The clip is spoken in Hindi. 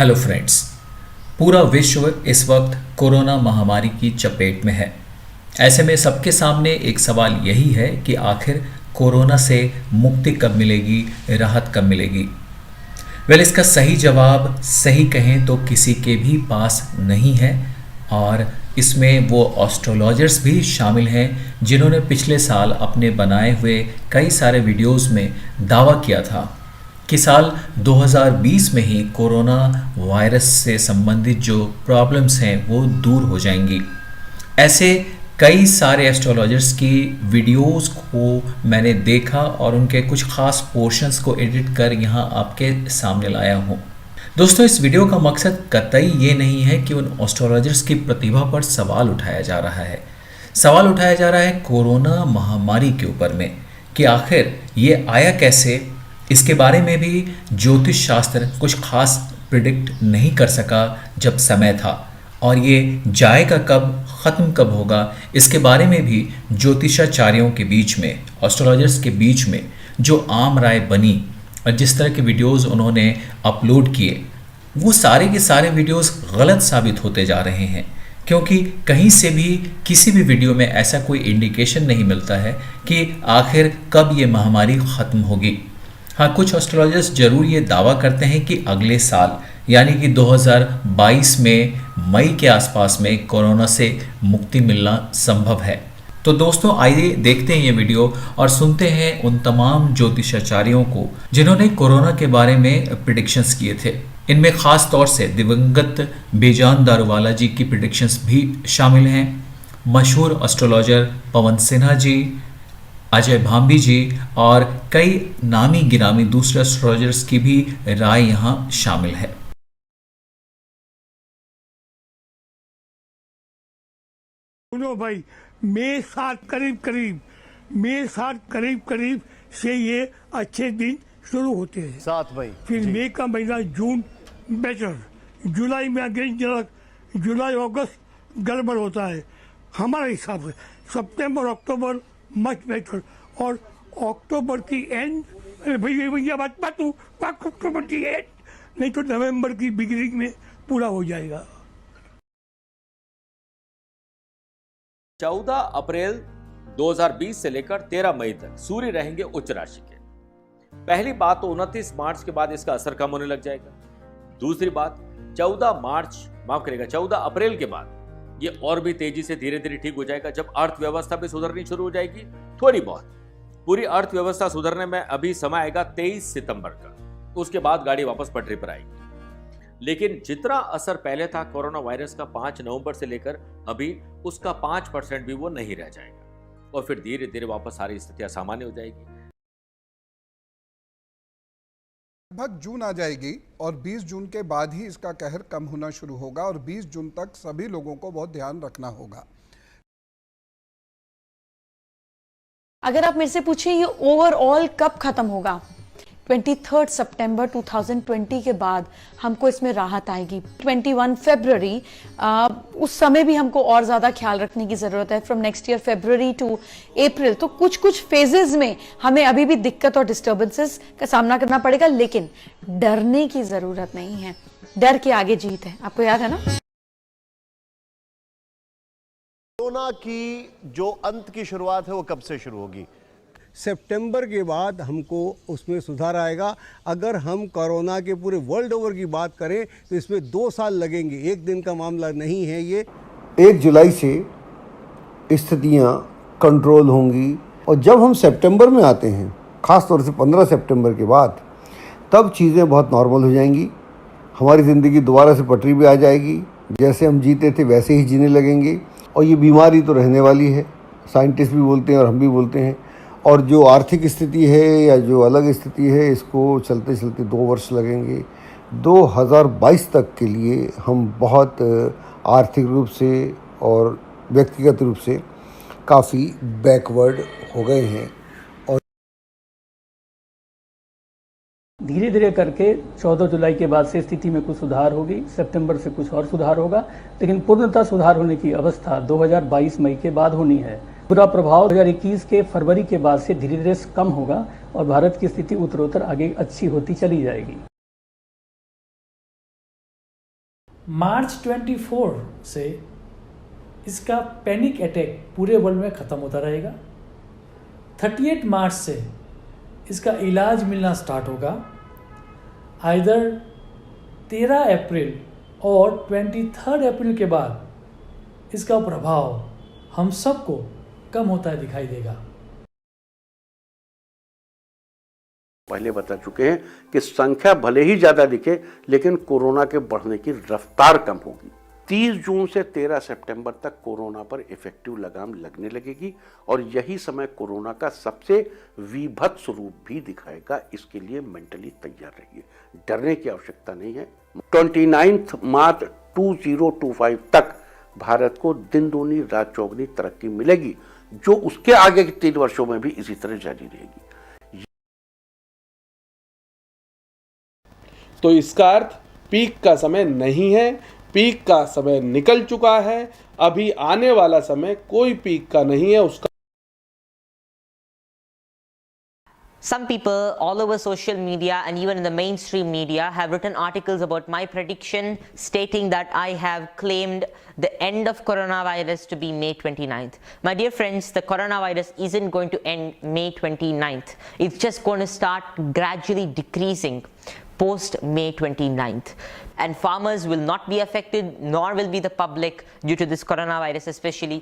Hello friends. पूरा विश्व इस वक्त कोरोना महामारी की चपेट में है। ऐसे में सबके सामने एक सवाल यही है कि आखिर कोरोना से मुक्ति कब मिलेगी, राहत कब मिलेगी। इसका सही जवाब सही कहें तो किसी के भी पास नहीं है। और इसमें वो एस्ट्रोलॉजर्स भी शामिल हैं जिन्होंने पिछले साल अपने बनाए हुए कई सारे वीडियोस में दावा किया था कि साल 2020 में ही कोरोना वायरस से संबंधित जो प्रॉब्लम्स हैं वो दूर हो जाएंगी। ऐसे कई सारे एस्ट्रोलॉजर्स की वीडियोस को मैंने देखा और उनके कुछ खास पोर्शंस को एडिट कर यहाँ आपके सामने लाया हूँ। दोस्तों, इस वीडियो का मकसद कतई ये नहीं है कि उन एस्ट्रोलॉजर्स की प्रतिभा पर सवाल उठाया जा रहा है। सवाल उठाया जा रहा है कोरोना महामारी के ऊपर में कि आखिर ये आया कैसे। इसके बारे में भी ज्योतिष शास्त्र कुछ खास प्रिडिक्ट नहीं कर सका जब समय था, और ये जाएगा कब, ख़त्म कब होगा, इसके बारे में भी ज्योतिषाचार्यों के बीच में, एस्ट्रोलॉजर्स के बीच में जो आम राय बनी और जिस तरह के वीडियोस उन्होंने अपलोड किए, वो सारे के सारे वीडियोस गलत साबित होते जा रहे हैं। क्योंकि कहीं से भी किसी भी वीडियो में ऐसा कोई इंडिकेशन नहीं मिलता है कि आखिर कब ये महामारी ख़त्म होगी। हाँ, कुछ एस्ट्रोलॉजर्स जरूर ये दावा करते हैं कि अगले साल यानी कि 2022 में मई के आसपास में कोरोना से मुक्ति मिलना संभव है। तो दोस्तों, आइए देखते हैं ये वीडियो और सुनते हैं उन तमाम ज्योतिषाचार्यों को जिन्होंने कोरोना के बारे में प्रिडिक्शंस किए थे। इनमें खास तौर से दिवंगत बेजान दारूवाला जी की प्रिडिक्शंस भी शामिल हैं। मशहूर एस्ट्रोलॉजर पवन सिन्हा जी, अजय भांबी जी और कई नामी गिरामी दूसरे एस्ट्रोलॉजर्स की भी राय यहाँ शामिल है। सुनो भाई, मई 7 करीब से ये अच्छे दिन शुरू होते हैं। 7 मई, फिर मई का महीना, जून बेटर, जुलाई में अगेन जरा, जुलाई अगस्त गड़बड़ होता है हमारे हिसाब से। सितंबर अक्टूबर मच बेटर, और अक्टूबर की एंड, भैया बात अक्टूबर की एंड नहीं तो नवंबर की बिगिनिंग में पूरा हो जाएगा। 14 अप्रैल 2020 से लेकर 13 मई तक सूर्य रहेंगे उच्च राशि के। पहली बात तो 29 मार्च के बाद इसका असर कम होने लग जाएगा। दूसरी बात, 14 अप्रैल के बाद ये और भी तेजी से धीरे धीरे ठीक हो जाएगा, जब अर्थव्यवस्था भी सुधरनी शुरू हो जाएगी थोड़ी बहुत। पूरी अर्थव्यवस्था सुधरने में अभी समय आएगा 23 सितंबर का, उसके बाद गाड़ी वापस पटरी पर आएगी। लेकिन जितना असर पहले था कोरोना वायरस का 5 नवंबर से लेकर अभी, उसका 5% भी वो नहीं रह जाएगा, और फिर धीरे धीरे वापस सारी स्थितियां सामान्य हो जाएगी। लगभग जून आ जाएगी और 20 जून के बाद ही इसका कहर कम होना शुरू होगा, और 20 जून तक सभी लोगों को बहुत ध्यान रखना होगा। अगर आप मेरे से पूछें ये ओवरऑल कब खत्म होगा, 23 सितंबर 2020 के बाद हमको इसमें राहत आएगी। 21 फरवरी, उस समय भी हमको और ज़्यादा ख्याल रखने की ज़रूरत है। From next year February to April, तो कुछ फेजेस में हमें अभी भी दिक्कत और डिस्टर्बेंसेस का सामना करना पड़ेगा, लेकिन डरने की ज़रूरत नहीं है। डर के आगे जीत है, आपको याद है ना। कोरोना की जो अंत की शुरुआत है वो कब से शुरू होगी? सितंबर के बाद हमको उसमें सुधार आएगा। अगर हम कोरोना के पूरे वर्ल्ड ओवर की बात करें तो इसमें 2 साल लगेंगे, एक दिन का मामला नहीं है ये। 1 जुलाई से स्थितियाँ कंट्रोल होंगी, और जब हम सितंबर में आते हैं, ख़ास तौर से 15 सितंबर के बाद, तब चीज़ें बहुत नॉर्मल हो जाएंगी। हमारी ज़िंदगी दोबारा से पटरी पे आ जाएगी, जैसे हम जीते थे वैसे ही जीने लगेंगे। और ये बीमारी तो रहने वाली है, साइंटिस्ट भी बोलते हैं और हम भी बोलते हैं। और जो आर्थिक स्थिति है या जो अलग स्थिति है, इसको चलते चलते 2 वर्ष लगेंगे। 2022 तक के लिए हम बहुत आर्थिक रूप से और व्यक्तिगत रूप से काफ़ी बैकवर्ड हो गए हैं। धीरे धीरे करके 14 जुलाई के बाद से स्थिति में कुछ सुधार होगी, सितंबर से कुछ और सुधार होगा, लेकिन पूर्णतः सुधार होने की अवस्था 2022 मई के बाद होनी है। बुरा प्रभाव 2021 के फरवरी के बाद से धीरे धीरे कम होगा और भारत की स्थिति उत्तरोत्तर आगे अच्छी होती चली जाएगी। मार्च 24 से इसका पैनिक अटैक पूरे वर्ल्ड में ख़त्म होता रहेगा। 38 मार्च से इसका इलाज मिलना स्टार्ट होगा। आइदर 13 अप्रैल और 23 अप्रैल के बाद इसका प्रभाव हम सबको कम होता दिखाई देगा। पहले बता चुके हैं कि संख्या भले ही ज्यादा दिखे लेकिन कोरोना के बढ़ने की रफ्तार कम होगी। 30 जून से 13 सितंबर तक कोरोना पर इफेक्टिव लगाम लगने लगेगी और यही समय कोरोना का सबसे विभत्स रूप भी दिखाएगा। इसके लिए मेंटली तैयार रहिए, डरने की आवश्यकता नहीं है। 29 मार्च 2025 तक भारत को दिन दूनी रात चौगुनी तरक्की मिलेगी, जो उसके आगे के 3 वर्षों में भी इसी तरह जारी रहेगी। तो इसका अर्थ पीक का समय नहीं है, पीक का समय निकल चुका है। अभी आने वाला समय कोई पीक का नहीं है, उसका Some people all over social media and even in the mainstream media have written articles about my prediction, stating that I have claimed the end of coronavirus to be May 29th. My dear friends, the coronavirus isn't going to end May 29th. It's just going to start gradually decreasing post May 29th. And farmers will not be affected, nor will be the public due to this coronavirus especially.